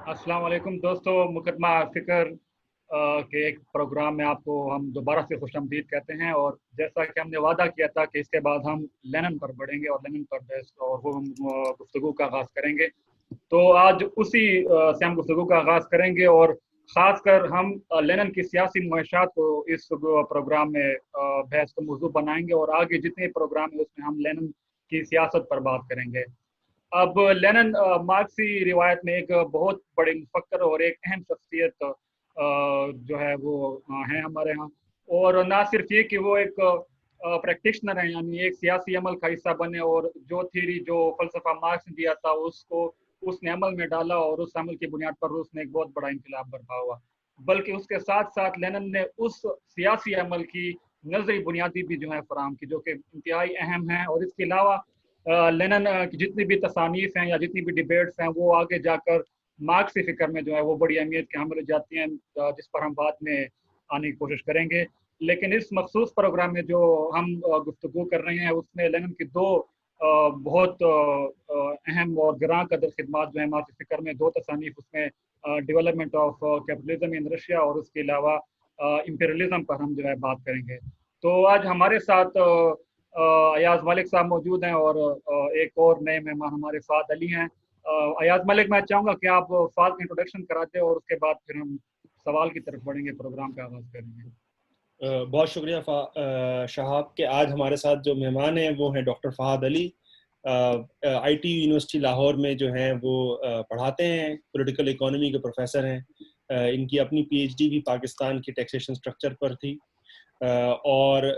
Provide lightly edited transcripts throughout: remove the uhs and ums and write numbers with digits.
अस्सलाम वालेकुम दोस्तों, मुकदमा फ़िक्र के एक प्रोग्राम में आपको हम दोबारा से खुशामदीद कहते हैं। और जैसा कि हमने वादा किया था कि इसके बाद हम लेनिन पर बढ़ेंगे और लेनिन पर बहस और वो गुफ्तगू का आगाज़ करेंगे। तो आज उसी से हम गुफ्तगू का आगाज़ करेंगे और ख़ासकर हम लेनिन की सियासी ख्वाहिशात को इस प्रोग्राम में बहस का मौजू बनाएंगे और आगे जितने प्रोग्राम है उसमें हम लेनिन की सियासत पर बात करेंगे। अब लेनिन मार्क्सी रिवायत में एक बहुत बड़े मुफक्कर और एक अहम शख्सियत जो है वो हैं हमारे यहाँ। और ना सिर्फ ये कि वो एक प्रैक्टिशनर हैं, यानी एक सियासी अमल का हिस्सा बने और जो थ्योरी जो फलसफा मार्क्स ने दिया था उसको उसने अमल में डाला और उस अमल की बुनियाद पर उसने एक बहुत बड़ा इनकलाब बर्पा हुआ। बल्कि उसके साथ साथ लेनिन ने उस सियासी अमल की नजरी बुनियादी भी जो है फराम की, जो कि इंतहाई अहम है। और इसके अलावा लेनिन की जितनी भी तसानीफ हैं या जितनी भी डिबेट्स हैं वो आगे जाकर मार्क्सी फिक्र में जो है वो बड़ी अहमियत के हामिल हो जाती हैं, जिस पर हम बाद में आने की कोशिश करेंगे। लेकिन इस मखसूस प्रोग्राम में जो हम गुफ्तगू कर रहे हैं उसमें लेनिन की दो बहुत अहम और ग्रां कदर खिदमात जो है मार्क्सी फिक्र में, दो तसानीफ उसमें development of capitalism in Russia और उसके अलावा इंपीरियलिज्म पर हम जो है बात करेंगे। तो आज हमारे साथ अयाज मलिक साहब मौजूद हैं और एक और नए मेहमान हमारे फाद अली हैं। अयाज मलिक, मैं चाहूँगा कि आप फाद का इंट्रोडक्शन कराते और उसके बाद फिर हम सवाल की तरफ बढ़ेंगे, प्रोग्राम का आगाज़ करेंगे। बहुत शुक्रिया शहाब के आज हमारे साथ जो मेहमान हैं वो हैं doctor Fahad Ali. IT university Lahore में जो हैं वो पढ़ाते हैं, पॉलिटिकल इकोनॉमी के प्रोफेसर हैं। इनकी अपनी पीएचडी भी पाकिस्तान की टैक्सेशन स्ट्रक्चर पर थी और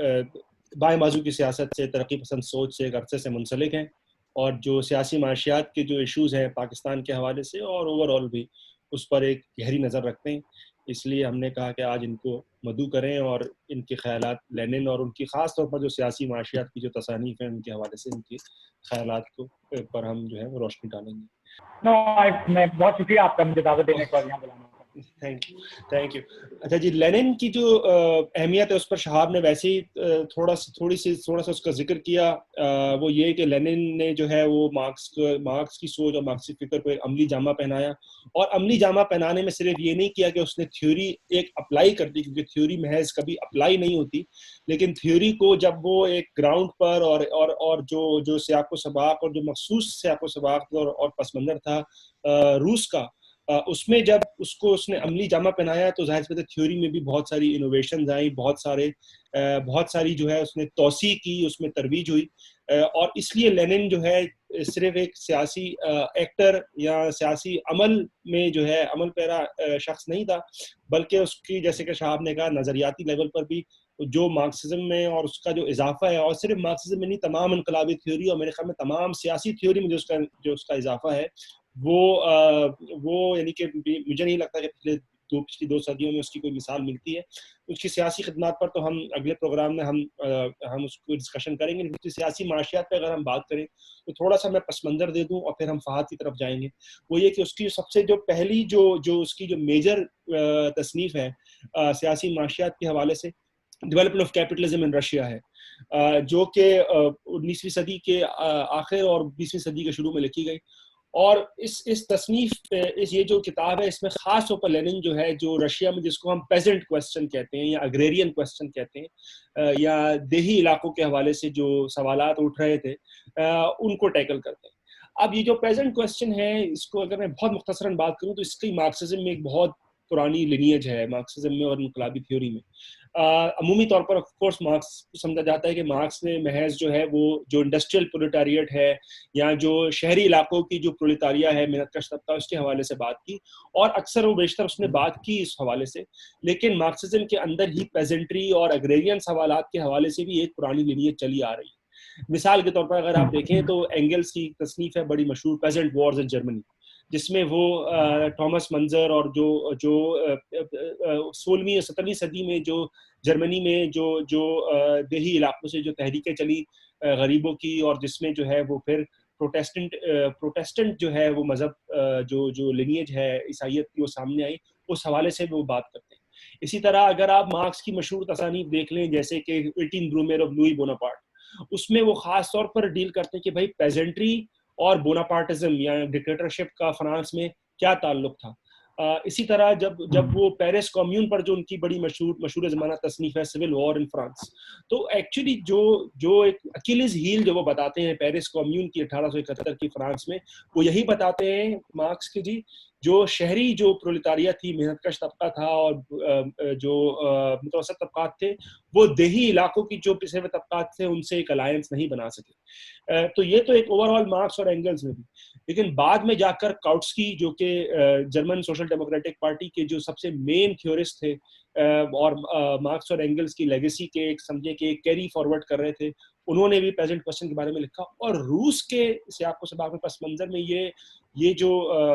बाएं बाजू की सियासत से, तरक्की पसंद सोच से एक अरसे से मुंसलिक हैं और जो सियासी माशियात के जो इश्यूज़ हैं पाकिस्तान के हवाले से और ओवरऑल भी उस पर एक गहरी नज़र रखते हैं। इसलिए हमने कहा कि आज इनको मदऊ करें और इनके ख़यालात लेनिन और उनकी ख़ास तौर पर जो सियासी माशियात की जो तसानीफ़ हैं उनके हवाले से इनके ख़यालात को पर हम जो है वो रोशनी डालेंगे। मैं बहुत शुक्रिया आपका मुझे दावत देने का और यहाँ बुलाने का। Thank you, thank you. अच्छा जी, लेनिन की जो अहमियत है उस पर शहाब ने वैसे ही थोड़ा सा उसका जिक्र किया। वो ये कि लेनिन ने जो है वो मार्क्स की सोच और मार्क्सी फिक्र को एक अमली जामा पहनाया। और अमली जामा पहनाने में सिर्फ ये नहीं किया कि उसने थ्योरी एक अप्लाई कर दी, क्योंकि थ्योरी महज कभी अप्लाई नहीं होती, लेकिन थ्योरी को जब वो एक ग्राउंड पर और जो सियाको सबाक और जो मखसूस सियाको सबाक और पस मंज़र था रूस का, उसमें जब उसको उसने अमली जामा पहनाया तो जाहिर सी बात है थ्योरी में भी बहुत सारी इनोवेशंस आई, बहुत सारी जो है उसने तौसी की, उसमें तरवीज हुई। और इसलिए लेनिन जो है सिर्फ एक सियासी एक्टर या सियासी अमल में जो है अमल पैरा शख्स नहीं था, बल्कि उसकी, जैसे कि शहाब ने कहा, नज़रियाती लेवल पर भी जो मार्क्सिज्म में और उसका जो इजाफा है, और सिर्फ मार्क्सिज्म में नहीं, तमाम इनकलाबी थ्योरी और मेरे ख्याल में तमाम सियासी थ्योरी में जो उसका इजाफा है वो यानी कि मुझे नहीं लगता कि पिछली 2 सदियों में उसकी कोई मिसाल मिलती है। उसकी सियासी खिदमत पर तो हम अगले प्रोग्राम में हम उसको डिस्कशन करेंगे। लेकिन उसकी सियासी माशियात पर अगर हम बात करें तो थोड़ा सा मैं पस मंज़र दे दूँ और फिर हम फ़हाद की तरफ जाएंगे। वो ये कि उसकी सबसे जो पहली जो उसकी जो मेजर तसनीफ़ है सियासी माशियात के हवाले से, development of capitalism in Russia है, जो कि 19वीं सदी के आखिर और 20वीं सदी के शुरू में लिखी गई। और इस तसनीफ पे ये जो किताब है, इसमें खास तौर पर लेनिन जो है, जो रशिया में जिसको हम पेजेंट क्वेश्चन कहते हैं या अग्रेरियन क्वेश्चन कहते हैं, या देही इलाकों के हवाले से जो सवालात उठ रहे थे, उनको टैकल करते हैं। अब ये जो प्रेजेंट क्वेश्चन है, इसको अगर मैं बहुत मुख्तसरन बात करूं तो इसकी मार्क्सिज्म में एक बहुत पुरानी लिनियज है, मार्क्सिज्म में और इनकलाबी थ्योरी में। अमूमी तौर पर ऑफ कोर्स मार्क्स समझा जाता है कि मार्क्स ने महज जो है वो जो इंडस्ट्रियल प्रोलेटारिएट है या जो शहरी इलाकों की जो प्रोलेटारिया है, मेहनत कश तबका, उसके हवाले से बात की, और अक्सर वो बेशतर उसने बात की इस हवाले से। लेकिन मार्क्सिज्म के अंदर ही पेजेंट्री और अग्रेरियन सवालात के हवाले से भी एक पुरानी लिनियज चली आ रही है। मिसाल के तौर पर अगर आप देखें तो एंगल्स की तसनीफ है बड़ी मशहूर, पेजेंट वॉर्स इन जर्मनी, जिसमें वो थॉमस मंजर और जो जो 16वीं और 17वीं सदी में जो जर्मनी में जो जो देही इलाकों से जो तहरीकें चली गरीबों की, और जिसमें जो है वो फिर प्रोटेस्टेंट जो है वो मज़हब, जो जो लिनियज है ईसाइयत की, वो सामने आई, उस हवाले से वो बात करते हैं। इसी तरह अगर आप मार्क्स की मशहूर तसानीफ देख लें, जैसे कि 18 ब्रूमेर ऑफ लुई बोनापार्ट, उसमें वो खास तौर पर डील करते हैं कि भाई पेजेंट्री और बोनापार्टिज्म या डिक्टेटरशिप का फ्रांस में क्या ताल्लुक था। इसी तरह जब वो पेरिस कम्यून पर जो उनकी बड़ी मशहूर ज़माना तसनीफ है सिविल वॉर इन फ्रांस, तो एक्चुअली जो एक अकीलिस हील जो वो बताते हैं पेरिस कम्यून की 1871 की फ्रांस में, वो यही बताते हैं मार्क्स के जी, जो शहरी जो प्रोलेटारिया थी, मेहनतकश तबका था और जो मुतवसत तबकात थे, वो देही इलाकों की जो पिछड़े हुए तबकात थे उनसे एक अलायंस नहीं बना सके। तो ये तो एक ओवरऑल मार्क्स और एंगल्स में भी। लेकिन बाद में जाकर काउट्स्की जो कि जर्मन सोशल डेमोक्रेटिक पार्टी के जो सबसे मेन थ्योरिस्ट थे और मार्क्स और एंगल्स की लेगेसी के एक समझे कि कैरी फॉरवर्ड कर रहे थे, उन्होंने भी पेजेंट क्वेश्चन के बारे में लिखा। और रूस के सियाको सबाक में पस मंजर में ये जो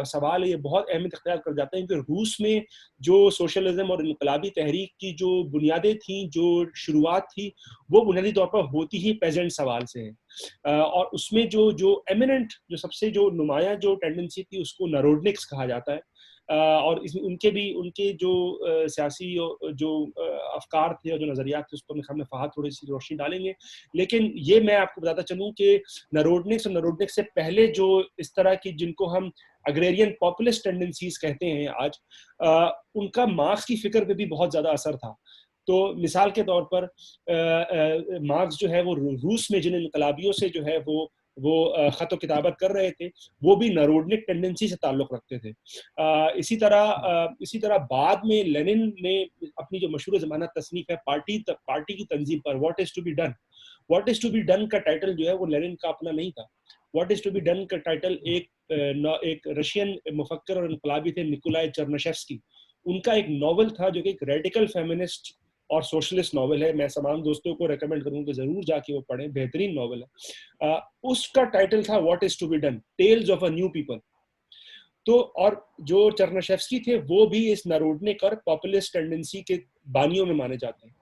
सवाल है ये बहुत अहमियत इख्तियार कर जाता है, क्योंकि रूस में जो सोशलिज्म और इनकलाबी तहरीक की जो बुनियादें थी, जो शुरुआत थी, वो बुनियादी तौर पर होती ही पेजेंट सवाल से है। और उसमें जो एमिनेंट जो सबसे जो नुमाया जो टेंडेंसी थी उसको नरोडनिक्स कहा जाता है। और उनके जो सियासी जो अफकार थे और जो नज़रियात थे उस पर हम फ़हाद थोड़ी सी रोशनी डालेंगे। लेकिन ये मैं आपको बताता चलूँ कि नरोडनिक्स और नरोडनिक्स से पहले जो इस तरह की जिनको हम अग्रेरियन पॉपुलिस्ट टेंडेंसीज कहते हैं आज, उनका मार्क्स की फिक्र पे भी बहुत ज़्यादा असर था। तो मिसाल के तौर पर मार्क्स जो है वो रूस में जिन इनकलाबियों से जो है वो ख़त व किताबत कर रहे थे, वो भी नरोडनिक टेंडेंसी से ताल्लुक़ रखते थे। इसी तरह बाद में लेनिन ने अपनी जो मशहूर ज़माना तसनीफ़ है पार्टी की तंजीम पर, what is to be done, what is to be done का टाइटल जो है वो लेनिन का अपना नहीं था। What is to be done का टाइटल एक रशियन मुफक्कर और इनकलाबी थे निकोलाई चर्नशेव्स्की, उनका एक नॉवल था जो कि एक रेडिकल फेमिनिस्ट और सोशलिस्ट नॉवल है। मैं तमाम दोस्तों को रेकमेंड करूंगा कि जरूर जाके वो पढ़ें, बेहतरीन नॉवल है। उसका टाइटल था what is to be done, tales of a new people. तो और जो चर्नशेव्स्की थे वो भी इस नरोडनिक और पॉपुलिस्ट टेंडेंसी के बानियों में माने जाते हैं।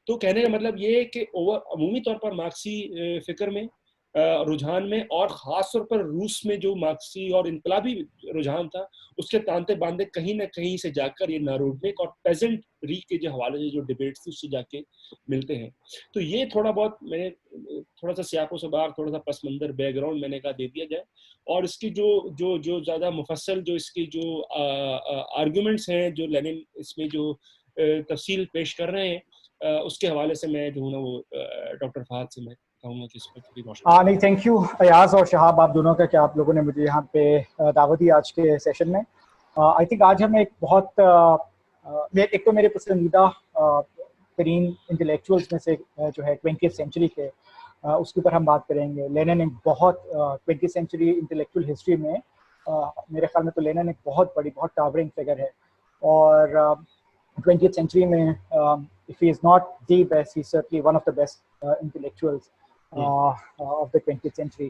तो कहने का मतलब ये है कि अमूमी तौर पर मार्क्सी फिक्र में रुझान में और ख़ास तौर पर रूस में जो मार्क्सी और इनकलाबी रुझान था, उसके तांते बांधे कहीं ना कहीं से जाकर ये नारोडनिक और पेजेंट री के जो हवाले से जो डिबेट्स थी उससे जाके मिलते हैं। तो ये थोड़ा बहुत मैंने थोड़ा सा सियाको सबाक, थोड़ा सा पस मंज़र बैकग्राउंड मैंने कहा दे दिया जाए। और इसकी जो ज़्यादा मुफस्सल जो इसकी जो आर्गूमेंट्स हैं जो लेनिन इसमें जो तफसील पेश कर रहे हैं, उसके हवाले से मैं जो हूँ ना वो डॉक्टर फहद से मैं कहूँगा कि इस पर थोड़ी रोशनी। नहीं, थैंक यू अयाज और शहाब, आप दोनों का कि आप लोगों ने मुझे यहाँ पे दावत दी आज के सेशन में। आई थिंक आज हमें एक बहुत एक तो मेरे पसंदीदा तरीन इंटेलेक्चुअल्स में से जो है 20th सेंचुरी के, उसके ऊपर हम बात करेंगे। लेनिन एक बहुत 20th सेंचुरी इंटेलेक्चुअल हिस्ट्री में मेरे ख्याल में तो लेनिन एक बहुत बड़ी, बहुत टावरिंग फिगर है। और 20th सेंचुरी में if he is not the best, he's certainly one of the best intellectuals of the 20th century.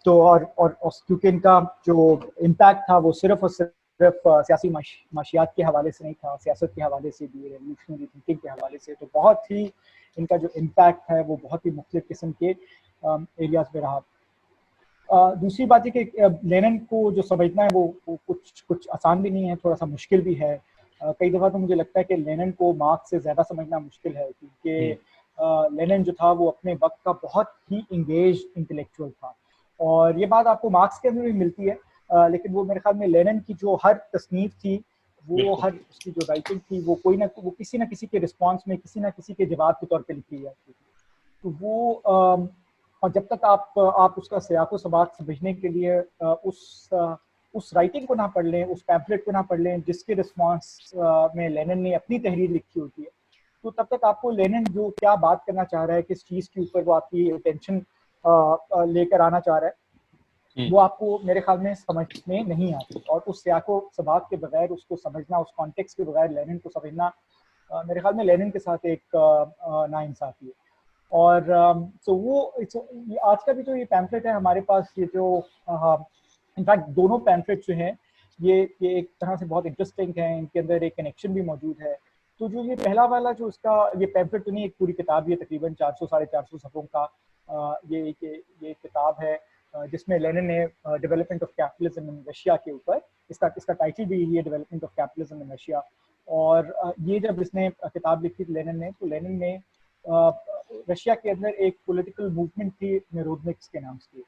तो और क्योंकि इनका जो इम्पैक्ट था वो सिर्फ और सिर्फ सियासी माशियात के हवाले से नहीं था, सियासत के हवाले से भी, रेवोल्यूशनरी थिंकिंग के हवाले से, तो बहुत ही इनका जो इम्पैक्ट है वो बहुत ही मुख्तलिफ किस्म के एरियाज में रहा। दूसरी बात है कि लेनिन को जो समझना है वो कुछ आसान भी नहीं है, थोड़ा सा मुश्किल भी है। कई दफ़ा तो मुझे लगता है कि लेनिन को मार्क्स से ज़्यादा समझना मुश्किल है, क्योंकि लेनिन जो था वो अपने वक्त का बहुत ही इंगेज इंटेलेक्चुअल था। और ये बात आपको मार्क्स के अंदर भी मिलती है, लेकिन वो मेरे ख्याल में लेनिन की जो हर तसनीफ थी, वो हर उसकी जो राइटिंग थी, वो किसी ना किसी के रिस्पॉन्स में, किसी ना किसी के जवाब के तौर पर लिखी जाती थी। तो वो और जब तक आप उसका सियाको सबाक समझने के लिए उस राइटिंग को ना पढ़ लें, उस पैम्फलेट को ना पढ़ लें जिसके रिस्पॉन्स में लेनिन ने अपनी तहरीर लिखी होती है, तो तब तक आपको लेनिन जो क्या बात करना चाह रहा है, किस चीज़ के ऊपर वो आपकी अटेंशन लेकर आना चाह रहा है, वो आपको मेरे ख्याल में समझ में नहीं आती। और उस सियाको सबाक के बगैर उसको समझना, उस कॉन्टेक्स्ट के बगैर लेनिन को समझना मेरे ख्याल में लेनिन के साथ एक नाइंसाफ़ी है। और तो वो आज का भी जो ये पैम्फलेट है हमारे पास, ये जो इनफैक्ट दोनों पैम्फलेट जो हैं ये एक तरह से बहुत इंटरेस्टिंग हैं, इनके अंदर एक कनेक्शन भी मौजूद है। तो जो ये पहला वाला जो इसका ये पैम्फलेट तो नहीं, एक पूरी किताब, ये तकरीबन 400-450 सफ़ों का ये किताब है, जिसमें लेनिन ने development of capitalism in Russia के ऊपर, इसका टाइटल भी है development of capitalism in Russia. और ये जब इसने किताब लिखी थी लेनिन ने, तो लेनिन ने रशिया के अंदर एक पॉलिटिकल मूवमेंट थी नेरोडनिक्स के नाम से,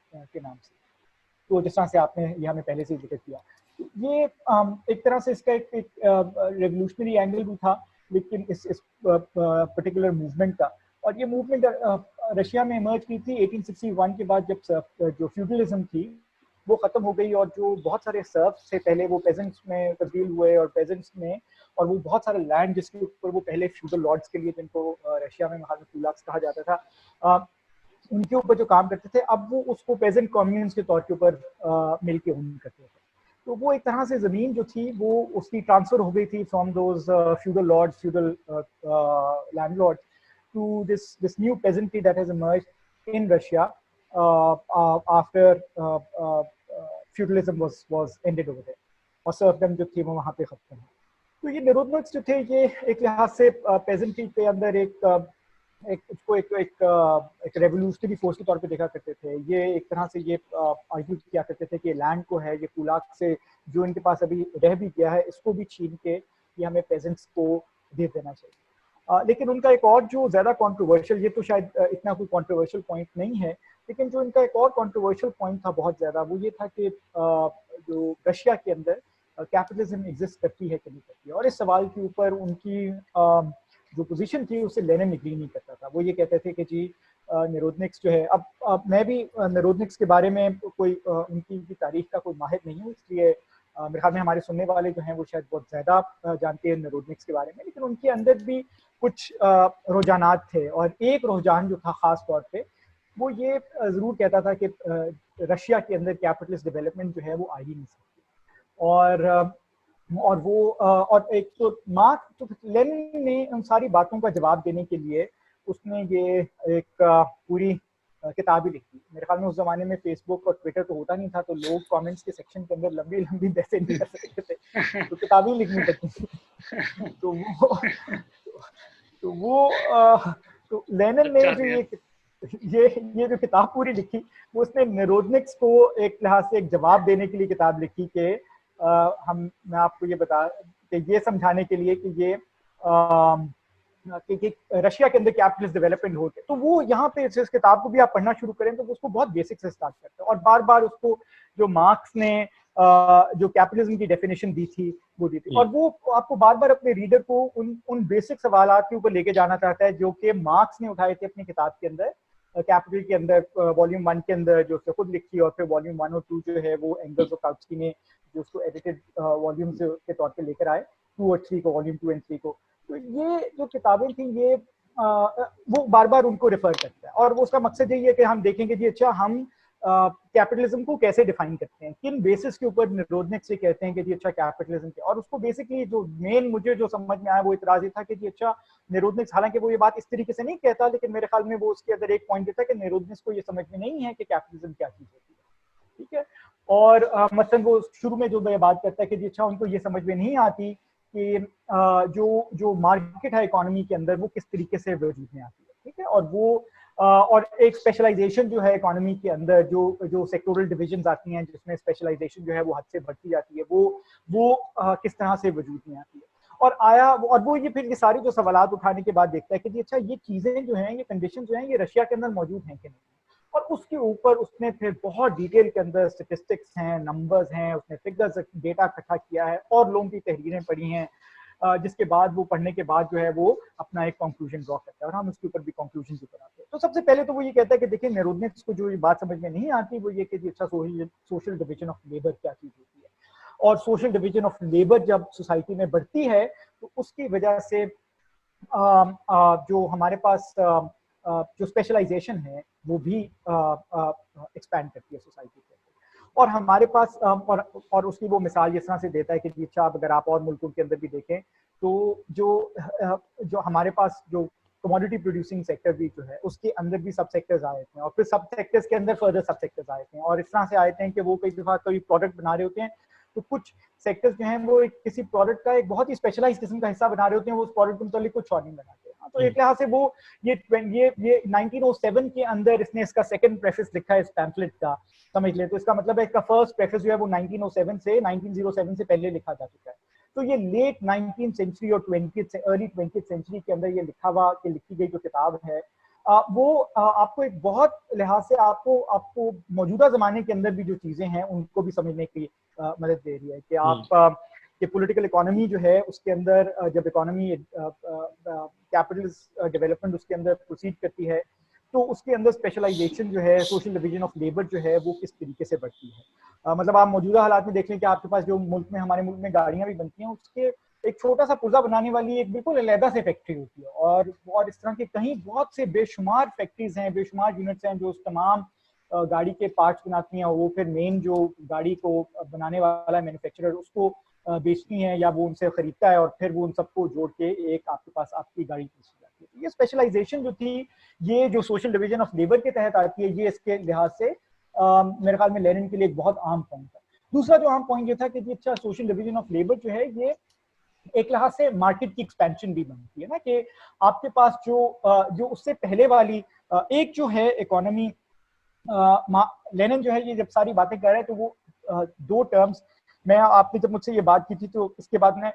तो जिस तरह से आपने यहाँ में पहले से जिक्र किया, ये एक तरह से इसका एक रेवोल्यूशनरी एंगल भी था, लेकिन इस पर्टिकुलर मूवमेंट का। और ये मूवमेंट रशिया में इमर्ज की थी 1861 के बाद, जब जो फ्यूडलिज्म थी वो खत्म हो गई, और जो बहुत सारे सर्फ्स थे पहले वो पेजेंट्स में तब्दील हुए, और पेजेंट्स में और वो बहुत सारा लैंड जिसके ऊपर वो पहले फ्यूडल लॉर्ड्स के लिए, जिनको रशिया में महाराजा कहा जाता था, उनके ऊपर जो काम करते थे, अब वो उसको पेजेंट कम्युन्स के तौर के ऊपर मिलके ओन करते थे। तो वो एक तरह से जमीन जो थी वो उसकी ट्रांसफर हो गई थी from those feudal lords, feudal landlords, to this new peasantry that has emerged in Russia after feudalism was ended over there, और सर्फडम जो थी वो वहाँ पे खत्म हुई। तो ये नेरोदनिक्स जो थे ये एक लिहाज से पेजेंट्री के अंदर एक रेवोल्यूशनरी फोर्स के तौर पे देखा करते थे। ये एक तरह से ये आर्ग्यू किया करते थे कि लैंड को है ये कुलाक से जो इनके पास अभी रह भी गया है, इसको भी छीन के ये हमें पेजेंट्स को दे देना चाहिए। लेकिन उनका एक और जो ज्यादा कंट्रोवर्शियल, ये तो शायद इतना कोई कंट्रोवर्शियल पॉइंट नहीं है, लेकिन जो इनका एक और कंट्रोवर्शियल पॉइंट था बहुत ज्यादा, वो ये था कि जो रशिया के अंदर कैपिटलिज्म एग्जिस्ट करती है कि नहीं करती है। और इस सवाल के ऊपर उनकी जो पोजीशन थी उससे लेनिन एग्री नहीं करता था। वो ये कहते थे कि जी नेरोदनिक्स जो है, अब मैं भी नेरोदनिक्स के बारे में कोई उनकी तारीख का कोई माहिर नहीं हूँ, इसलिए मेरे ख्याल में हमारे सुनने वाले जो हैं वो शायद बहुत ज़्यादा जानते हैं नेरोदनिक्स के बारे में। लेकिन उनके अंदर भी कुछ रुझानात थे, और एक रुझान जो था ख़ास तौर पे वो ये ज़रूर कहता था कि रशिया के अंदर कैपिटलिस्ट डेवलपमेंट जो है वो आ ही नहीं सकती। और वो और एक तो मार्क्स, तो लेनिन ने उन सारी बातों का जवाब देने के लिए उसने ये एक पूरी किताब ही लिखी। मेरे ख्याल में उस जमाने में फेसबुक और ट्विटर तो होता नहीं था, तो लोग कमेंट्स के सेक्शन के अंदर लंबी लंबी बहसें नहीं कर सकते थे, तो किताबें लिखनी पड़ती थी। तो लेनिन ने जो ये जो किताब पूरी लिखी, वो उसने नेरोदनिक्स को एक लिहाज से एक जवाब देने के लिए किताब लिखी कि मैं आपको ये बता कि ये समझाने के लिए कि ये कि रशिया के अंदर कैपिटलिस्ट डेवलपमेंट होते, तो वो यहाँ पे इस किताब को भी आप पढ़ना शुरू करें तो उसको बहुत बेसिक से स्टार्ट करते हैं, और बार बार उसको जो मार्क्स ने जो कैपिटलिज्म की डेफिनेशन दी थी वो दी थी, और वो आपको बार बार अपने रीडर को उन बेसिक सवालात के ऊपर लेके जाना चाहता है जो कि मार्क्स ने उठाए थे अपनी किताब के अंदर, कैपिटल के अंदर, वॉल्यूम 1 के अंदर जो उसने खुद लिखी, और फिर वॉल्यूम 1 और 2 जो है वो एंगल्स और काउस्की ने जो उसको एडिटेड वॉल्यूम्स के तौर पे लेकर आए, 2 और 3 को, वॉल्यूम 2 एंड 3 को। तो ये जो किताबें थी ये वो बार बार उनको रेफर करता है, और वो उसका मकसद यही है कि हम देखेंगे जी अच्छा हम कैपिटलिज्म को कैसे डिफाइन करते हैं, किन बेसिस के ऊपर नेरोदनिक्स से कहते हैं कि जी अच्छा कैपिटलिज्म के। और उसको बेसिकली जो मेन मुझे जो समझ में आया वो इतराज ये था कि जी अच्छा नेरोदनिक्स, हालांकि वो ये बात इस तरीके से नहीं कहता, लेकिन मेरे ख्याल में वो उसके अंदर एक पॉइंट देता है कि नेरोदनिक्स को ये समझ में नहीं है कि कैपिटलिज्म क्या चीज होती है, ठीक है। और मसलन वो शुरू में जो बात करता है कि जी अच्छा उनको ये समझ में नहीं आती कि जो मार्केट है इकोनॉमी के अंदर वो किस तरीके से वजूद में आती है, ठीक है। और वो और एक स्पेशलाइजेशन जो है इकोनॉमी के अंदर, जो सेक्टोरल डिविजन्स आती हैं जिसमें स्पेशलाइजेशन जो है वो हद से बढ़ती जाती है, वो किस तरह से वजूद में आती है। और वो ये फिर ये सारी जो सवालात उठाने के बाद देखता है कि जी अच्छा ये चीजें जो हैं, ये कंडीशन जो हैं, ये रशिया के अंदर मौजूद हैं कि नहीं। और उसके ऊपर उसने फिर बहुत डिटेल के अंदर स्टेटिस्टिक्स हैं, नंबर्स हैं, उसने फिगर्स, डेटा इकट्ठा किया है, और लोगों की तहरीरें पढ़ी हैं, जिसके बाद वो पढ़ने के बाद जो है वो अपना एक कंक्लूजन ड्रॉ करता है, और हम उसके ऊपर भी कंक्लूजन के ऊपर आते हैं। तो सबसे पहले तो वो ये कहता है कि देखिए नेरोदनिक्स को जो ये बात समझ में नहीं आती वो ये कि अच्छा सोशल डिवीजन ऑफ लेबर क्या चीज होती है, और सोशल डिवीजन ऑफ लेबर जब सोसाइटी में बढ़ती है तो उसकी वजह से जो हमारे पास जो स्पेशलाइजेशन है वो भी एक्सपैंड करती है सोसाइटी के। और हमारे पास और उसकी वो मिसाल जिस तरह से देता है कि अच्छा अगर आप और मुल्कों के अंदर भी देखें तो जो हमारे पास जो कमोडिटी प्रोड्यूसिंग सेक्टर भी जो है उसके अंदर भी सब सेक्टर्स आए थे, और फिर सब सेक्टर्स के अंदर फर्दर सब सेक्टर्स आए थे, और इस तरह से आए थे कि वो कई दफा कोई प्रोडक्ट बना रहे होते हैं तो कुछ सेक्टर्स जो हैं वो किसी प्रोडक्ट का एक बहुत ही स्पेशलाइज्ड किस्म का हिस्सा बना रहे होते हैं, वो उस प्रोडक्ट के मुतालिक कुछ और नहीं बनाते। तो एक लिहाज से वो ये 1907 के अंदर इसने इसका सेकंड प्रेफेस लिखा है इस पैम्फलेट का, समझ ले। तो इसका मतलब है इसका फर्स्ट प्रेफेस जो है वो 1907 से पहले लिखा जा चुका है। तो ये लेट 19th सेंचुरी और अर्ली 20th सेंचुरी के अंदर ये लिखी गई जो किताब है, आपको एक बहुत लिहाज से आपको मौजूदा जमाने के अंदर भी जो चीजें हैं उनको भी समझने की मदद दे रही है कि आप कि पॉलिटिकल इकोनॉमी जो है उसके अंदर जब इकोनॉमी कैपिटलिस्ट डेवलपमेंट उसके अंदर प्रोसीड करती है तो उसके अंदर स्पेशलाइजेशन जो है, सोशल डिवीजन ऑफ लेबर जो है वो किस तरीके से बढ़ती है। मतलब आप मौजूदा हालात में देख लें कि आपके पास जो हमारे मुल्क में गाड़ियां भी बनती हैं उसके एक छोटा सा पुर्जा बनाने वाली एक बिल्कुल अलहदा से फैक्ट्री होती है, और इस तरह के कहीं बहुत से बेशुमार फैक्ट्रीज हैं, बेशुमार यूनिट्स हैं जो उस तमाम गाड़ी के पार्ट्स बनाती हैं और वो फिर मेन जो गाड़ी को बनाने वाला मैन्युफैक्चरर उसको बेचती हैं या वो उनसे खरीदता है और फिर वो उन सबको जोड़ के एक आपके पास आपकी गाड़ी बेची जाती है। ये स्पेशलाइजेशन जो थी, ये जो सोशल डिवीजन ऑफ लेबर के तहत आती है, ये इसके लिहाज से मेरे ख्याल में लेनिन के लिए एक बहुत आम पॉइंट था। दूसरा जो आम पॉइंट ये था कि अच्छा सोशल डिवीजन ऑफ लेबर जो है ये एक लिहाज से मार्केट की एक्सपेंशन भी बनती है ना, कि आपके पास जो उससे पहले वाली एक जो है इकोनॉमी, लेनिन जो है ये जब सारी बातें कर रहे हैं तो वो दो टर्म्स, मैं आपने जब मुझसे ये बात की थी तो इसके बाद मैं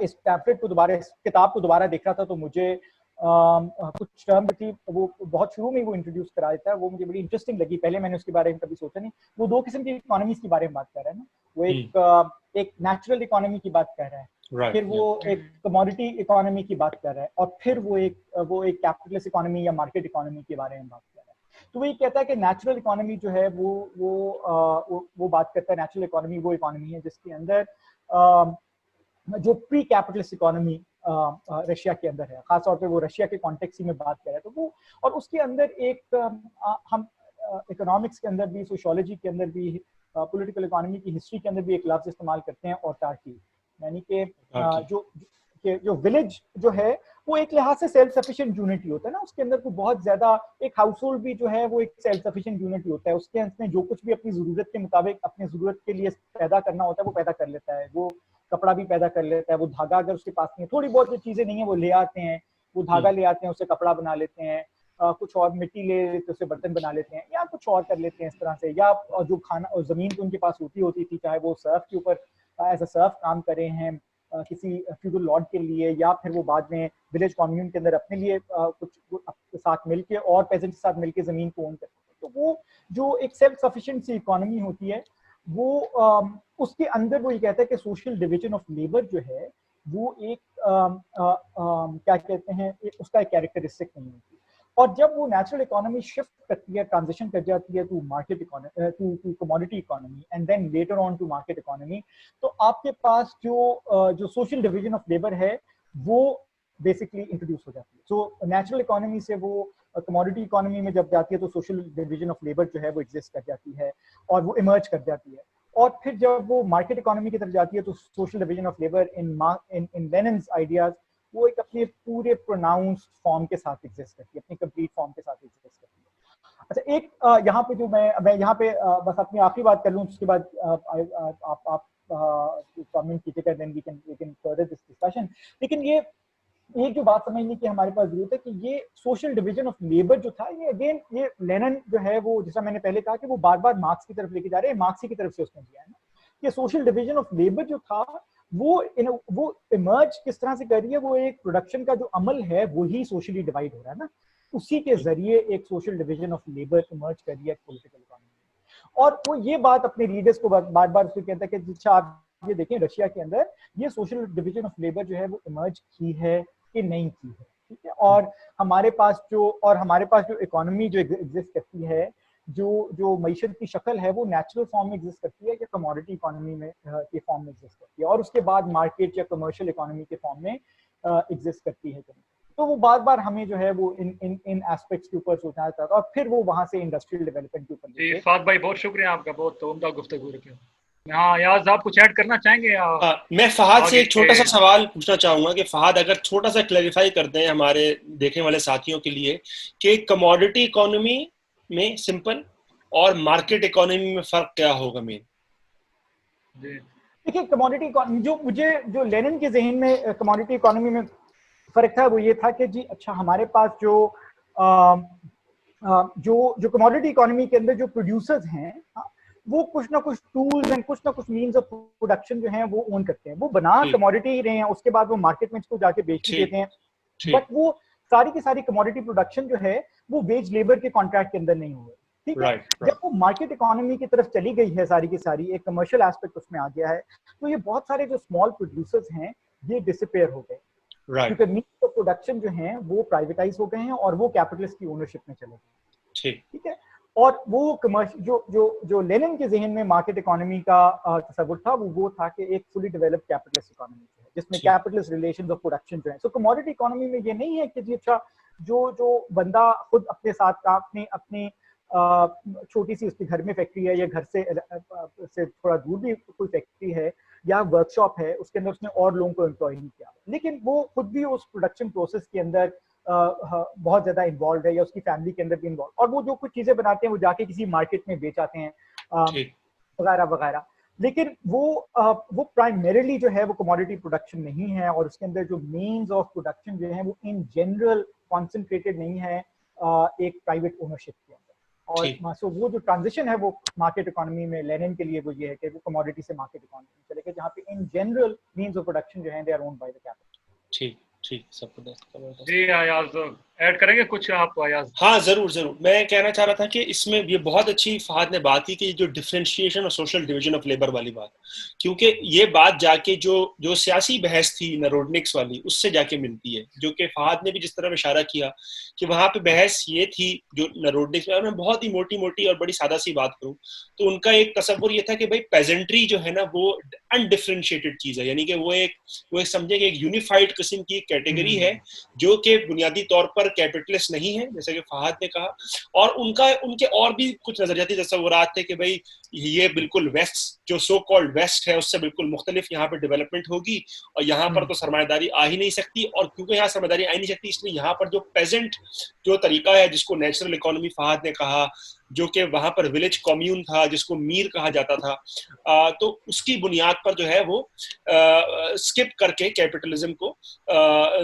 इस पैम्फलेट को दोबारा, इस किताब को दोबारा देख रहा था तो मुझे कुछ टर्म थी वो बहुत शुरू में वो इंट्रोड्यूस करा देता है, वो मुझे बड़ी इंटरेस्टिंग लगी। पहले मैंने उसके बारे में कभी सोचा नहीं। वो दो किस्म की इकोनॉमीज के बारे में बात कर रहा है ना, वो एक नेचुरल इकोनॉमी की बात कर रहा है, फिर वो एक कमोडिटी इकोनॉमी की बात कर रहा है, और फिर वो एक कैपिटलिस्ट इकोनॉमी या मार्केट इकोनॉमी के बारे में बात कर रहा है। तो वो ये कहता है कि नेचुरल इकोनॉमी जो है वो बात करता है, नेचुरल इकोनॉमी वो इकोनॉमी है जिसके अंदर जो प्री कैपिटलिस्ट इकोनॉमी रशिया के अंदर है, खासतौर पे वो रशिया के कॉन्टेक्स्ट में बात करें तो वो, और उसके अंदर एक हम इकोनॉमिक्स के अंदर भी, सोशियोलॉजी के अंदर भी, पॉलिटिकल इकोनॉमी की हिस्ट्री के अंदर भी एक लफ्ज इस्तेमाल करते हैं ऑटार्की, यानी कि जो विलेज जो है वो एक लिहाज से सेल्फ सफिशिएंट यूनिटी होता है ना, उसके अंदर को बहुत ज्यादा, एक हाउस होल्ड भी जो है वो एक सेल्फ सफिशिएंट यूनिटी होता है, उसके अंदर जो कुछ भी अपनी जरूरत के मुताबिक अपनी जरूरत के लिए पैदा करना होता है वो पैदा कर लेता है, वो कपड़ा भी पैदा कर लेता है, वो धागा अगर उसके पास नहीं है, थोड़ी बहुत जो चीजें नहीं है वो ले आते हैं, वो धागा ले आते हैं, उससे कपड़ा बना लेते हैं, कुछ और मिट्टी ले लेते उससे बर्तन बना लेते हैं या कुछ और कर लेते हैं इस तरह से, या जो खाना और जमीन तो उनके पास होती थी, चाहे वो सर्फ के ऊपर एज अ सर्फ काम करे हैं किसी फ्यूडल लॉर्ड के लिए, या फिर वो बाद में विलेज कम्युनिटी के अंदर अपने लिए कुछ साथ मिलके और पेजेंट के साथ मिलके जमीन को ओन करते हैं। तो वो जो एक सेल्फ सफिशिएंट सी इकोनॉमी होती है वो उसके अंदर वो ये कहता है कि सोशल डिवीजन ऑफ लेबर जो है वो एक क्या कहते हैं उसका एक कैरेक्टरिस्टिक नहीं होती। और जब वो नेचुरल इकोनॉमी शिफ्ट करती है, ट्रांजिशन कर जाती है to market economy, to commodity economy and then later on to market economy, तो आपके पास जो सोशल डिवीजन ऑफ लेबर है वो बेसिकली इंट्रोड्यूस हो जाती है। सो नेचुरल इकोनॉमी से वो कमोडिटी इकोनॉमी में जब जाती है तो सोशल डिवीजन ऑफ लेबर जो है वो एग्जिस्ट कर जाती है और वो इमर्ज कर जाती है। और फिर जब वो मार्केट इकोनॉमी की तरफ जाती है तो social division of labour in लेनिन्स ideas वो एक अपने पूरे प्रोनाउंस्ड फॉर्म के साथ एग्जिस्ट करती है, अपनी कंप्लीट फॉर्म के साथ एग्जिस्ट करती है। अच्छा, एक यहाँ पे जो मैं यहाँ पे बस अपनी आखिरी बात कर लूँ, उसके बाद आप कमेंट कीजिएगा, then we can further this discussion. लेकिन ये एक जो बात समझने की हमारे पास जरूरत है कि ये सोशल डिवीजन ऑफ लेबर जो था, ये अगेन ये लेनिन जो है वो, जैसा मैंने पहले कहा कि वो बार बार मार्क्स की तरफ लेके जा रहे हैं, मार्क्स ही की तरफ से उसने दिया है ना, कि सोशल डिवीजन ऑफ लेबर जो था वो इमर्ज किस तरह से कर रही है, वो एक प्रोडक्शन का जो अमल है वही सोशली डिवाइड हो रहा है ना, उसी के जरिए एक social division of labour emerge कर रही है पॉलिटिकल इकोनॉमी में। और वो ये बात अपने रीडर्स को बार बार उसको कहता है कि अच्छा आप ये देखें रशिया के अंदर ये सोशल डिवीजन ऑफ लेबर जो है वो इमर्ज की है कि नहीं की है, ठीक है। और हमारे पास जो इकोनॉमी जो एग्जिस्ट करती है, जो मईशत की शक्ल है वो नेचुरल फॉर्म में एग्जिस्ट करती है या कमोडिटी इकोनॉमी में के फॉर्म में एग्जिस्ट करती है, और उसके बाद मार्केट या कमर्शियल इकोनॉमी के फॉर्म में एग्जिस्ट करती है। तो वो बार बार हमें जो है वो इन एस्पेक्ट्स के ऊपर सोचना चाहता है और फिर वो वहां से इंडस्ट्रियल डेवलपमेंट के ऊपर। जी फाद भाई, बहुत शुक्रिया आपका, बहुत उम्दा गुफ्तगू रखी। हाँ याज, आप कुछ ऐड करना चाहेंगे? मैं फहाद से एक छोटा सा सवाल पूछना चाहूंगा कि फहाद अगर छोटा सा क्लैरिफाई कर दें हमारे देखने वाले साथियों के लिए कि कमोडिटी इकोनॉमी में सिंपल और मार्केट इकोनॉमी में फर्क क्या होगा मेन? देखिए कमोडिटी इकोनॉमी जो लेनिन के ज़हन में कमोडिटी इकोनॉमी में फर्क था वो ये था कि जी अच्छा हमारे पास जो कमोडिटी इकोनॉमी के अंदर जो प्रोड्यूसर्स हैं वो कुछ ना कुछ टूल्स एंड कुछ ना कुछ मीन्स ऑफ प्रोडक्शन जो है वो ओन करते हैं, वो बना कमोडिटी ही रहे हैं, उसके बाद वो मार्केट में इसको जाके बेच देते हैं, बट वो सारी की सारी कमोडिटी प्रोडक्शन जो है वो वेज लेबर के कॉन्ट्रैक्ट के अंदर नहीं हुए, ठीक है। जब वो मार्केट इकोनॉमी की तरफ चली गई है सारी की सारी, एक कमर्शियल एस्पेक्ट उसमें आ गया है, तो ये बहुत सारे जो स्मॉल प्रोड्यूसर्स हैं ये डिसअपीयर हो गए, क्योंकि मीट ऑफ प्रोडक्शन जो हैं वो प्राइवेटाइज हो गए हैं और वो कैपिटलिस्ट की ओनरशिप में चले गए, ठीक है। और वो कमर्शियल जो लेनिन के जहन में मार्केट इकोनॉमी का तस्वुर था वो था कि एक फुली डेवलप्ड कैपिटलिस्ट इकोनॉमी है जिसमें कैपिटलिस्ट रिलेशंस ऑफ प्रोडक्शन जो है। सो कमोडिटी इकोनॉमी में ये नहीं है कि जी अच्छा जो बंदा खुद अपने साथ का अपनी छोटी सी उसके घर में फैक्ट्री है या घर से थोड़ा दूर भी कोई फैक्ट्री है या वर्कशॉप है, उसके अंदर उसने और लोगों को एम्प्लॉय नहीं किया, लेकिन वो खुद भी उस प्रोडक्शन प्रोसेस के अंदर बहुत ज्यादा इन्वॉल्व है या उसकी फैमिली के अंदर भी इन्वॉल्व, और वो जो कुछ चीजें बनाते हैं वो जाके किसी मार्केट में बेच आते हैं वगैरह वगैरह। लेकिन वो प्राइमरीली जो है वो कमोडिटी प्रोडक्शन नहीं है, और उसके अंदर जो मीन्स ऑफ प्रोडक्शन जो है वो इन जनरल कॉन्सेंट्रेटेड नहीं है एक प्राइवेट ओनरशिप के अंदर। और सो वो जो ट्रांजिशन है वो मार्केट इकोनॉमी में लेनिन के लिए वो ये है कि वो कमोडिटी से मार्केट इकोनॉमी में चले गए, जहाँ पे in general means of production जो है they are owned by the capital. ठीक ठीक, सब जी अयाज ऐड करेंगे कुछ आप अयाज? हाँ जरूर, मैं कहना चाह रहा था कि इसमें ये बहुत अच्छी फहद ने बात की कि जो डिफरेंशिएशन और सोशल डिवीजन ऑफ लेबर वाली बात, क्योंकि ये बात जाके जो सियासी बहस थी नारोडनिक्स वाली उससे जाके मिलती है, जो कि फहद ने भी जिस तरह इशारा किया कि वहां पे बहस ये थी जो नारोडनिक्स में, मैं बहुत ही मोटी और बड़ी सादा सी बात करूं तो उनका एक तस्वुर ये था कि भाई पेजेंट्री जो है ना वो अनडिफरेंशिएटेड चीज है, यानी कि वो एक समझे कि एक यूनिफाइड किस्म की कैटेगरी है जो कि बुनियादी तौर पर कैपिटलिस्ट नहीं है, जैसे कि फहद ने कहा। और उनके और भी कुछ नजरियाती तस्वुरात थे कि भाई ये बिल्कुल वेस्ट, जो सो कॉल्ड वेस्ट है उससे बिल्कुल मुख्तलिफ यहाँ पे डेवलपमेंट होगी और यहाँ पर तो सरमायादारी आ ही नहीं सकती, और क्योंकि यहाँ सरमायादारी आ ही नहीं सकती इसलिए यहाँ पर जो पेजेंट जो तरीका है जिसको नेचुरल इकोनॉमी फहद ने कहा, जो कि वहां पर विलेज कम्यून था जिसको मीर कहा जाता था, तो उसकी बुनियाद पर जो है वो स्किप करके कैपिटलिज्म को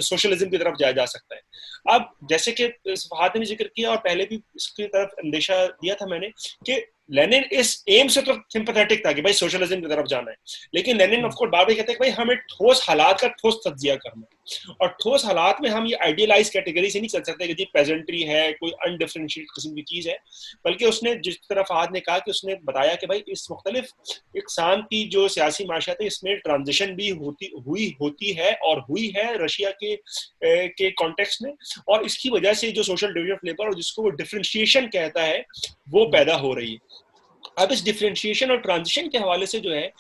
सोशलिज्म की तरफ जाया जा सकता है। अब जैसे कि फहद ने भी जिक्र किया और पहले भी इसकी तरफ अंदेशा दिया था मैंने कि लेनिन इस एम से तो सिंपैथेटिक था कि भाई सोशलिज्म की तरफ जाना है, लेकिन लेनिन ऑफ कोर्स बार बार कहते हैं कि भाई हमें ठोस हालात का ठोस तज्जिया करना है, और ठोस हालात में हम ये आइडियलाइज कैटेगरी से नहीं चल सकते कि जी पेजेंट्री है कोई अनडिफरेंशिएटेड किस्म की चीज है, बल्कि उसने जिस तरह फहद ने कहा कि उसने बताया कि भाई इस मुख्तलिफ इकसाम की जो सियासी माशियात है इसमें ट्रांजिशन भी होती है और हुई है रशिया के कॉन्टेक्स्ट में, और इसकी वजह से जो सोशल डिवीजन ऑफ लेबर और जिसको वो डिफरेंशिएशन कहता है वो पैदा हो रही है। अब इस डिफरेंशिएशन और ट्रांजिशन के हवाले से जो है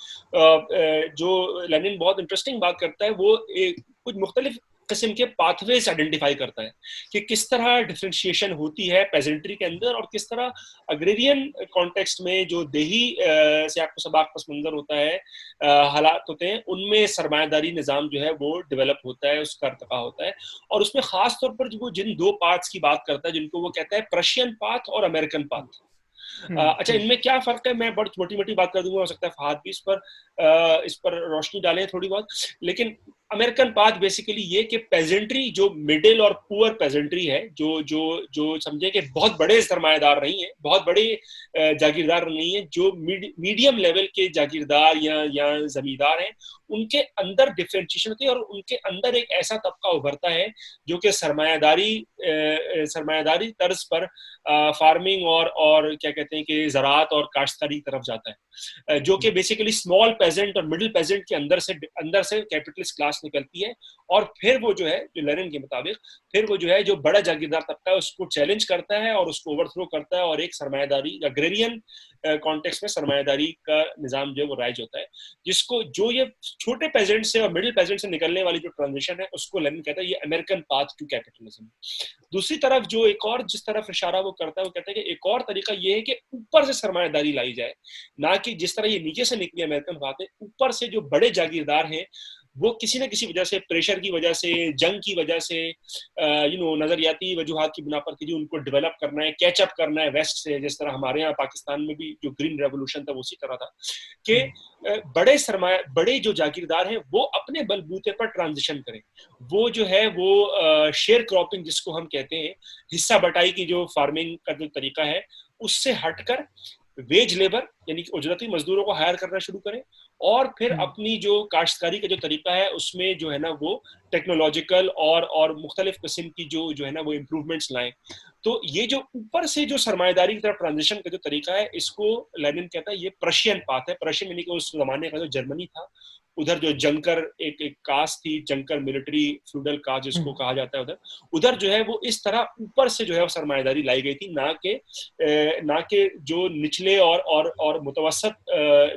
जो लेनिन बहुत इंटरेस्टिंग बात करता है वो कुछ मुख्तलिफ किस्म के पाथवेज आइडेंटिफाई करता है कि किस तरह डिफरेंशिएशन होती है पेजेंट्री के अंदर और किस तरह अग्रेरियन कॉन्टेक्स्ट में जो देही सियाक सबाक पस मंजर होता है, हालात होते हैं, उनमें सरमायादारी निज़ाम जो है वो डेवलप होता है, उसका अर्तका होता है, और उसमें खास तौर पर वो जिन दो पाथ्स की बात करता है जिनको वो कहता है प्रशियन पाथ और अमेरिकन पाथ। अच्छा, इनमें क्या फर्क है मैं बहुत मोटी बात कर दूंगा, हो सकता है फहद भी इस पर रोशनी डालें थोड़ी बहुत, लेकिन अमेरिकन पाथ बेसिकली ये कि पेजेंट्री जो मिडिल और पुअर पेजेंट्री है, जो समझे कि बहुत बड़े सरमायादार नहीं है, बहुत बड़े जागीरदार नहीं है, जो मीडियम लेवल के जागीरदार या जमींदार हैं, उनके अंदर डिफरेंशिएशन होती है और उनके अंदर एक ऐसा तबका उभरता है जो कि सरमायादारी तर्ज पर फार्मिंग और क्या कहते हैं कि ज़राअत और काश्तकारी की तरफ जाता है, जो कि बेसिकली स्मॉल पेजेंट और मिडिल पेजेंट के अंदर से कैपिटलिस्ट क्लास निकलती है, और फिर वो जो है जो लेनिन के मुताबिक फिर वो जो है जो बड़ा जागीरदार तबका है उसको चैलेंज करता है और उसको ओवरथ्रो करता है, और एक सरमायादारी अग्रेरियन कॉन्टेक्स्ट में सरमायादारी का निज़ाम जो है वो राइज होता है, जिसको जो ये छोटे पेजेंट से और मिडिल पेजेंट से निकलने वाली जो ट्रांजिशन है उसको लेनिन कहता है ये अमेरिकन पाथ टू कैपिटलिज्म। दूसरी तरफ जो एक और जिस तरफ इशारा वो करता है वो कहता है कि एक और तरीका ये है कि ऊपर से सरमायादारी लाई जाए, ना कि जिस तरह ये नीचे से निकली अमेरिकन बात है, ऊपर से जो बड़े जागीरदार हैं वो किसी न किसी वजह से, प्रेशर की वजह से, जंग की वजह से, नजरियाती वजूहात की बिना पर कि उनको डेवलप करना है, कैचअप करना है वेस्ट से, जिस तरह हमारे यहाँ पाकिस्तान में भी जो ग्रीन रेवोल्यूशन था उसी तरह था कि बड़े जो जागीरदार हैं वो अपने बलबूते पर ट्रांजिशन करें, वो जो है वो शेयर क्रॉपिंग जिसको हम कहते हैं, हिस्सा बटाई की जो फार्मिंग का जो तरीका है उससे हटकर वेज लेबर यानी कि उजरती मजदूरों को हायर करना शुरू करें, और फिर अपनी जो काश्तकारी का जो तरीका है उसमें जो है ना वो टेक्नोलॉजिकल और मुख्तलिफ किस्म की जो है ना वो इम्प्रूवमेंट्स लाएं। तो ये जो ऊपर से जो सरमायादारी की तरफ ट्रांजिशन का जो तरीका है, इसको लेनिन कहता है ये प्रशियन पाथ है। प्रशियन यानी कि उस जमाने का जो जर्मनी था, उधर जो जंकर एक कास्ट थी, जंकर मिलिट्री फ्यूडल कास्ट जिसको कहा जाता है, उधर जो है वो इस तरह ऊपर से जो है वो सरमायादारी लाई गई थी, ना के जो निचले और मुतवसत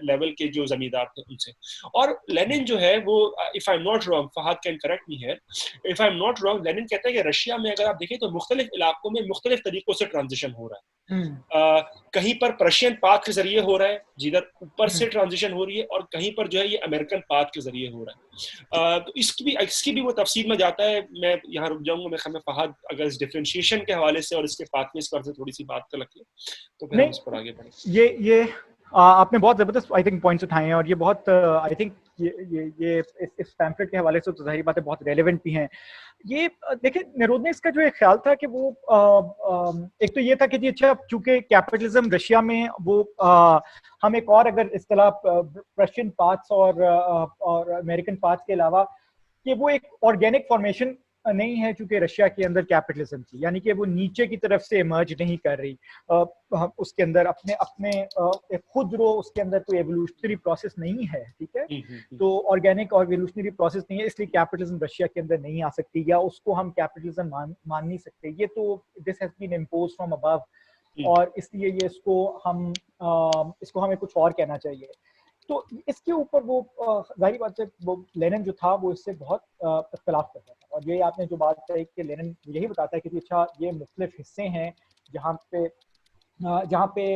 लेवल के जो जमींदार थे उनसे। और लेनिन जो है वो, if I am not wrong, Fahad can correct me here, if I am not wrong, Lenin कहता है कि रशिया में अगर आप देखें तो मुख्तलिफ इलाकों में मुख्तलिफ तरीकों से ट्रांजिशन हो रहा है। कहीं पर प्रशियन पाथ के जरिए हो रहा है जिधर ऊपर से ट्रांजिशन हो रही है, और कहीं पर जो है ये अमेरिकन पाथ के जरिए हो रहा है। तो इसकी भी वो तफसील में जाता है। मैं यहाँ रुक जाऊंगा। मैं ख्याल में फहद अगर इस डिफरेंशिएशन के हवाले से और इसके पाथवेज पर से थोड़ी सी बात कर लगे तो फिर हम इस पर आगे बढ़ें। ये आपने बहुत जबरदस्त आई थिंक पॉइंट्स उठाए हैं, और ये बहुत आई थिंक ये इस पैम्फलेट के हवाले से तो जाहिर बात है बहुत रेलेवेंट भी हैं। ये देखिए, नेरोदनिक्स का जो एक ख्याल था कि वो एक तो ये था कि जी अच्छा, चूंकि कैपिटलिज्म रशिया में वो हम एक और अगर इस्तेलाह प्रशियन पाथ्स और अमेरिकन पाथ्स के अलावा कि वो एक ऑर्गेनिक फॉर्मेशन नहीं है, चूंकि रशिया के अंदर कैपिटलिज्म की, यानी कि वो नीचे की तरफ से इमर्ज नहीं कर रही, उसके अंदर अपने अपने खुद रो उसके अंदर कोई एवोल्यूशनरी प्रोसेस नहीं है, ठीक है। तो ऑर्गेनिक और एवोल्यूशनरी प्रोसेस नहीं है, इसलिए कैपिटलिज्म रशिया के अंदर नहीं आ सकती, या उसको हम कैपिटलिज्म मान नहीं सकते। ये तो this has been imposed from above, और इसलिए ये इसको हमें कुछ और कहना चाहिए। तो इसके ऊपर वो जाहिर बात है वो लेनिन जो था वो इससे बहुत इख्तिलाफ करता था। और ये आपने जो बात कही कि लेनिन यही बताता है कि अच्छा ये मुख्तलिफ हिस्से हैं जहाँ पे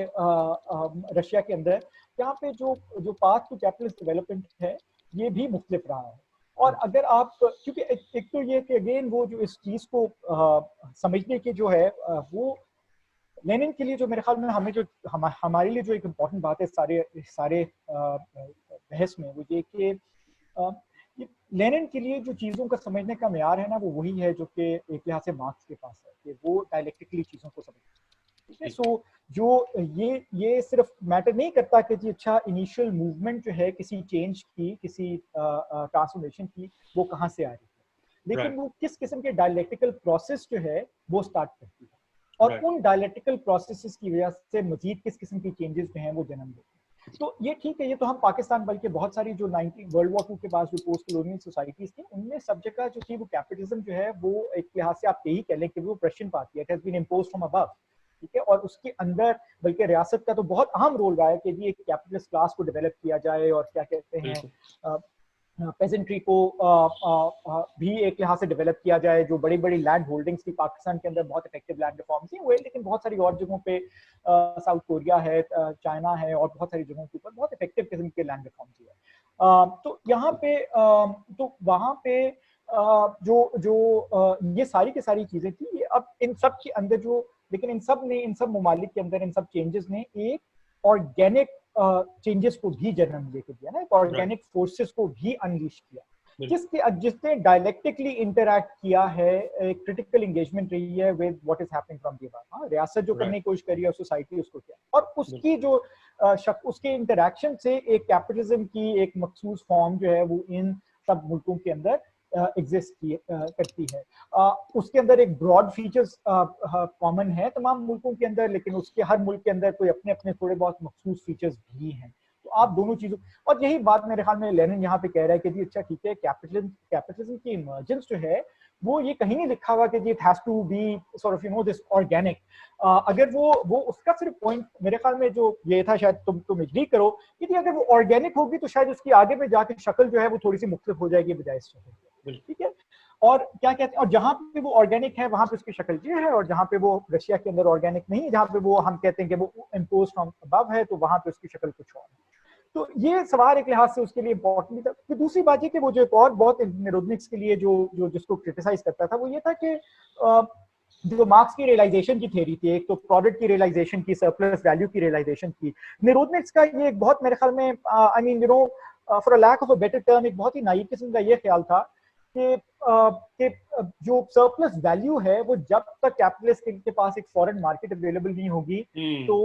रशिया के अंदर जहाँ पे जो पाथ टू कैपिटलिस्ट डेवलपमेंट है ये भी मुख्तलिफ रहा है। और अगर आप, क्योंकि एक तो ये कि अगेन वो जो इस चीज़ को समझने के जो है वो लेनिन के लिए जो मेरे ख्याल में हमें जो हमारे लिए जो एक इम्पॉर्टेंट बात है सारे बहस में, वो ये कि लेनिन के लिए जो चीज़ों का समझने का मेयार है ना वो वही है जो कि एक लिहाज से मार्क्स के पास है, कि वो डायलेक्टिकली चीज़ों को समझते हैं, ठीक है। सो जो ये सिर्फ मैटर नहीं करता कि जी अच्छा इनिशियल मूवमेंट जो है किसी चेंज की, किसी ट्रांसफॉर्मेशन की, वो कहाँ से आ रही है, लेकिन वो किस किस्म के डायलेक्टिकल प्रोसेस जो है वो स्टार्ट करती है, और उन डायलेक्टिकल प्रोसेसेस की वजह से मजीद किस किस्म की चेंजेस जो हैं वो जन्म देते हैं। तो ये ठीक है, ये तो हम पाकिस्तान, बल्कि बहुत सारी जो वर्ल्ड वॉर 2 के बाद जो पोस्ट कॉलोनियल सोसाइटीज थी उनमें सब जगह जो थी वो कैपिटलिज्म जो है वो एक लिहाज से आप यही कह लें कि वो प्रशियन पाथ है, it has been imposed from above, ठीक है। और उसके अंदर बल्कि रियासत का तो बहुत अहम रोल रहा है कि जी एक कैपिटलिस्ट क्लास को डेवलप किया जाए, और क्या कहते हैं पेजेंट्री को भी एक लिहाज से डेवलप किया जाए। जो बड़ी बड़ी लैंड होल्डिंग्स थी पाकिस्तान के अंदर, बहुत इफेक्टिव लैंड रिफॉर्म्स हुए, लेकिन बहुत सारी और जगहों पे साउथ कोरिया है, चाइना है, और बहुत सारी जगहों के ऊपर बहुत इफेक्टिव किस्म के लैंड रिफॉर्म्स हुए। तो यहाँ पे तो वहाँ पे जो ये सारी की सारी चीजें थी, ये अब इन सब के अंदर लेकिन इन सब ममालिक के अंदर इन सब चेंजेस ने एक ऑर्गेनिक चेंजेस को भी जन्म लेके दिया ना, एक ऑर्गेनिक फोर्सेस को भी अनलीश किया, जिसने डायलेक्टिकली इंटरैक्ट किया है, एक क्रिटिकल एंगेजमेंट रही है with what is happening from the above. रियासत जो करने की कोशिश कर रही है, सोसाइटी उसको किया, और उसकी जो उसके इंटरैक्शन से एक कैपिटलिज्म की एक मखसूस फॉर्म जो है वो इन सब मुल्कों के अंदर एग्जिस्ट करती है। उसके अंदर एक ब्रॉड फीचर्स कॉमन है तमाम मुल्कों के अंदर, लेकिन उसके हर मुल्क के अंदर कोई अपने अपने थोड़े बहुत मखसूस फीचर्स भी हैं। तो आप दोनों चीजों, और यही बात मेरे ख्याल में लेनिन यहाँ पे कह रहा है कि जी अच्छा ठीक है, कैपिटलिज्म की इमर्जेंस जो है वो ये कहीं नहीं लिखा हुआ कि जी it has to be sort of this organic. अगर वो उसका सिर्फ पॉइंट मेरे ख्याल में जो ये था, शायद तुम एग्री करो कि अगर वो ऑर्गेनिक होगी तो शायद उसकी आगे में जाके शक्ल जो है वो थोड़ी सी मुख्तलिफ हो जाएगी बजाय इस शक्ल के, ठीक है। और क्या कहते हैं, और जहां पे वो ऑर्गेनिक है वहां पे उसकी शक्ल ये है, और जहां पे वो रशिया के अंदर ऑर्गेनिक नहीं है, जहां पे वो हम कहते हैं कि वो इम्पोज फ्रॉम अबव है, तो वहां पे उसकी शक्ल कुछ और है। तो ये सवाल एक लिहाज से उसके लिए इंपॉर्टेंट था। फिर दूसरी बात ये कि वो जो एक और बहुत नेरोदनिक्स के लिए जो जिसको क्रिटिसाइज करता था वो ये था कि जो मार्क्स की रियलाइजेशन की थ्योरी थी, एक तो प्रोडक्ट की रियलाइजेशन की, सरप्लस वैल्यू की रियलाइजेशन की, नेरोदनिक्स का ये एक बहुत मेरे ख्याल में I mean for a lack of a better term एक बहुत ही नाइव किस्म का ये ख्याल था कि जो सरप्लस वैल्यू है वो जब तक कैपिटलिस्ट के पास एक फॉरेन मार्केट अवेलेबल नहीं होगी तो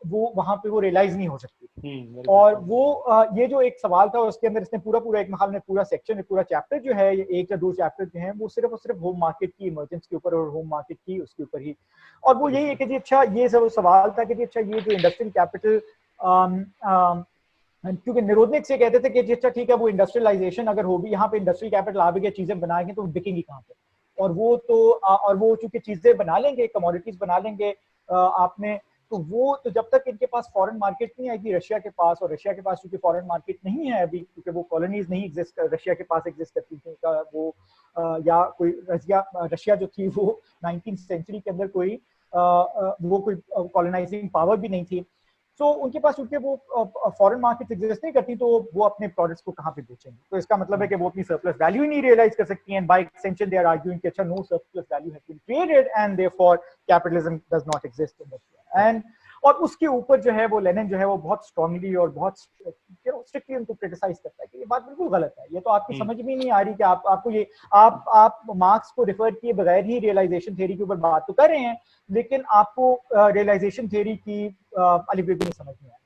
वो वहां पे वो रियलाइज नहीं हो सकती। और वो ये जो एक सवाल था उसके अंदर इसने पूरा एक हमने पूरा सेक्शन, पूरा चैप्टर जो है, ये 1 या 2 चैप्टर जो हैं वो सिर्फ और सिर्फ होम मार्केट की इमर्जेंस के ऊपर और होम मार्केट की उसके ऊपर ही। और वो यही है कि जी अच्छा ये सब सवाल था कि जी अच्छा ये जो इंडस्ट्रियल कैपिटल, क्योंकि निरोधनिक से कहते थे कि अच्छा ठीक है वो इंडस्ट्रियलाइजेशन अगर होगी, यहाँ पे इंडस्ट्रियल कैपिटल आ गया, चीजें बनाएंगे तो बिकेंगी कहाँ पे, और वो चूंकि चीजें बना लेंगे, कमोडिटीज बना लेंगे आपने, तो वो तो जब तक इनके पास फॉरेन मार्केट नहीं आएगी रशिया के पास, और रशिया के पास चूंकि फॉरेन मार्केट नहीं है अभी क्योंकि वो कॉलोनीज नहीं एग्जिस्ट रशिया के पास एग्जिस्ट करती थी वो या कोई रशिया जो थी वो 19th सेंचुरी के अंदर कोई वो कोई कॉलोनाइजिंग पावर भी नहीं थी, तो उनके पास क्योंकि वो फॉरेन मार्केट एग्जिस्ट नहीं करती तो वो अपने प्रोडक्ट्स को कहाँ पे बेचेंगे, तो इसका मतलब है कि वो अपनी सरप्लस वैल्यू ही नहीं रियलाइज कर सकती हैं। By extension they are arguing कि अच्छा no surplus value has been created and therefore capitalism does not exist in that. And और उसके ऊपर जो है वो लेनिन जो है वो बहुत स्ट्रांगली और बहुत स्ट्रिक्टली उनको क्रिटिसाइज करता है कि ये बात बिल्कुल गलत है, ये तो आपकी समझ में नहीं आ रही कि आपको ये आप मार्क्स को रिफर किए बगैर ही रियलाइजेशन थ्योरी के ऊपर बात तो कर रहे हैं, लेकिन आपको रियलाइजेशन थ्योरी की अलिफ भी नहीं समझ में आए,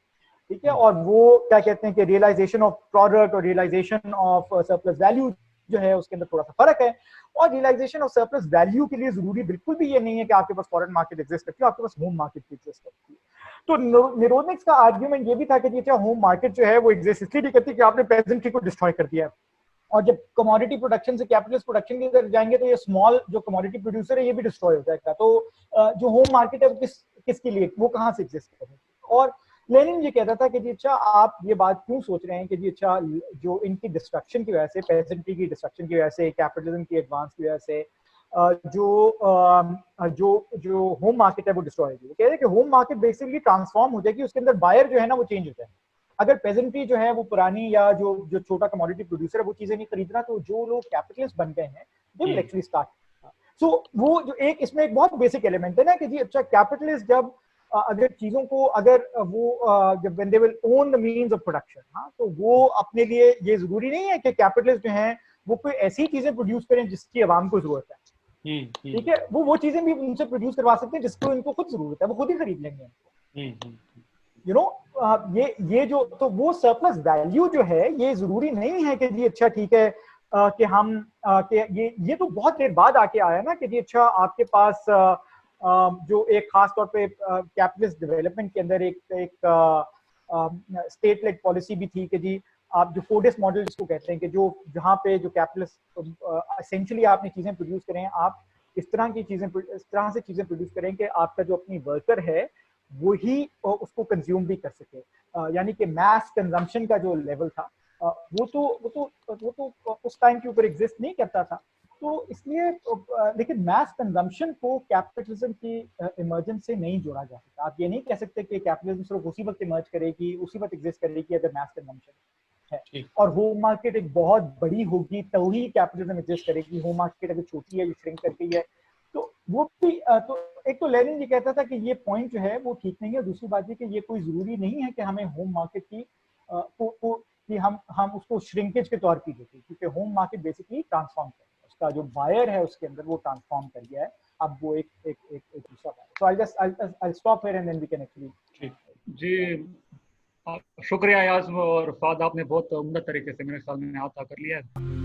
ठीक है। और वो क्या कहते हैं कि रियलाइजेशन ऑफ प्रोडक्ट और रियलाइजेशन ऑफ सरप्लस वैल्यू जो है उसके अंदर थोड़ा सा फर्क है। और रियलाइजेशन ऑफ सरप्लस वैल्यू के लिए जरूरी बिल्कुल भी ये नहीं है कि आपके पास फॉरेन मार्केट एग्जिस्ट करती है, आपके पास होम मार्केट भी एग्जिस्ट करती है। तो निरोधनिक्स का आर्ग्यूमेंट ये भी था कि अच्छा होम मार्केट जो है वो एग्जिस्ट इसलिए नहीं करती कि आपने पेजेंट्री को डिस्ट्रॉय कर दिया है, और जब कमोडिटी प्रोडक्शन से कैपिटलिस्ट प्रोडक्शन की तरफ जाएंगे तो ये स्मॉल जो कमोडिटी प्रोड्यूसर है ये भी डिस्ट्रॉय हो जाएगा, तो जो होम मार्केट है वो किसके लिए, वो कहाँ से एग्जिस्ट करेगी। और लेनिन ये कहता था कि जी अच्छा आप ये बात क्यों सोच रहे हैं कि जी अच्छा जो इनकी डिस्ट्रक्शन की वजह से, पेजेंट्री की डिस्ट्रक्शन की वजह से, कैपिटलिज्म की एडवांस की वजह से जो होम मार्केट है वो डिस्ट्रॉय होगी। वो कह रहे हैं कि होम मार्केट बेसिकली ट्रांसफॉर्म हो जाएगी, उसके अंदर बायर जो है ना वो चेंज हो जाएगा। अगर पेजेंट्री जो है वो पुरानी या जो छोटा कमोडिटी प्रोड्यूसर है वो चीजें नहीं खरीदना, तो जो लोग कैपिटलिस्ट बन गए हैं दे विल एक्चुअली स्टार्ट। सो वो जो एक इसमें एक बहुत बेसिक एलिमेंट है ना कि जी अच्छा कैपिटलिस्ट जब अगर चीजों को अगर वो जब when they will own the means of production, हाँ, तो वो अपने लिए ये जरूरी नहीं है कि कैपिटलिस्ट जो हैं वो कोई ऐसी चीजें प्रोड्यूस करें जिसकी आवाम को जरूरत है, ठीक है, वो चीजें भी उनसे प्रोड्यूस करवा सकते हैं जिसको इनको खुद जरूरत है, वो खुद ही खरीद लेंगे। यू नो ये जो तो वो सरप्लस वैल्यू जो है ये जरूरी नहीं है कि जी अच्छा ठीक है कि हम कि ये तो बहुत देर बाद आके आया ना कि जी अच्छा आपके पास जो एक खास तौर पे कैपिटलिस्ट डेवलपमेंट के अंदर एक स्टेट लेड पॉलिसी भी थी कि जी आप जो फोर्डिस मॉडल जिसको कहते हैं कि जो जहाँ पे जो कैपिटलिस्ट एसेंशियली आपने चीजें प्रोड्यूस करें, आप इस तरह से चीजें प्रोड्यूस करें कि आपका जो अपनी वर्कर है वो ही उसको कंज्यूम भी कर सके, यानी कि मैस कंजम्पशन का जो लेवल था वो तो उस टाइम के ऊपर एग्जिस्ट नहीं करता था। तो इसलिए लेकिन मैस कंजम्पशन को कैपिटलिज्म की इमर्जेंस से नहीं जोड़ा जा सकता। आप ये नहीं कह सकते कि कैपिटलिज्म सिर्फ उसी वक्त इमर्ज करेगी, उसी वक्त एग्जिस्ट करेगी अगर मैस कंजम्पशन है, और होम मार्केट एक बहुत बड़ी होगी तो ही कैपिटलिज्म एग्जिस्ट करेगी। होम मार्केट अगर छोटी है, श्रिंक करती है, तो वो भी तो एक तो लेनिन ये कहता था कि ये पॉइंट जो है वो ठीक नहीं है। दूसरी बात ये कि ये कोई जरूरी नहीं है कि हमें होम मार्केट की कि हम उसको श्रिंकेज के तौर पर देखें, क्योंकि होम मार्केट बेसिकली ट्रांसफॉर्म कर, उसका जो बायर है उसके अंदर वो ट्रांसफॉर्म कर गया है, अब वो एक दूसरा buyer. So I'll stop here and then we can actually जी शुक्रिया याज़ और फाद, आपने बहुत उम्दा तरीके से मेरे ख्याल में अहाता कर लिया है।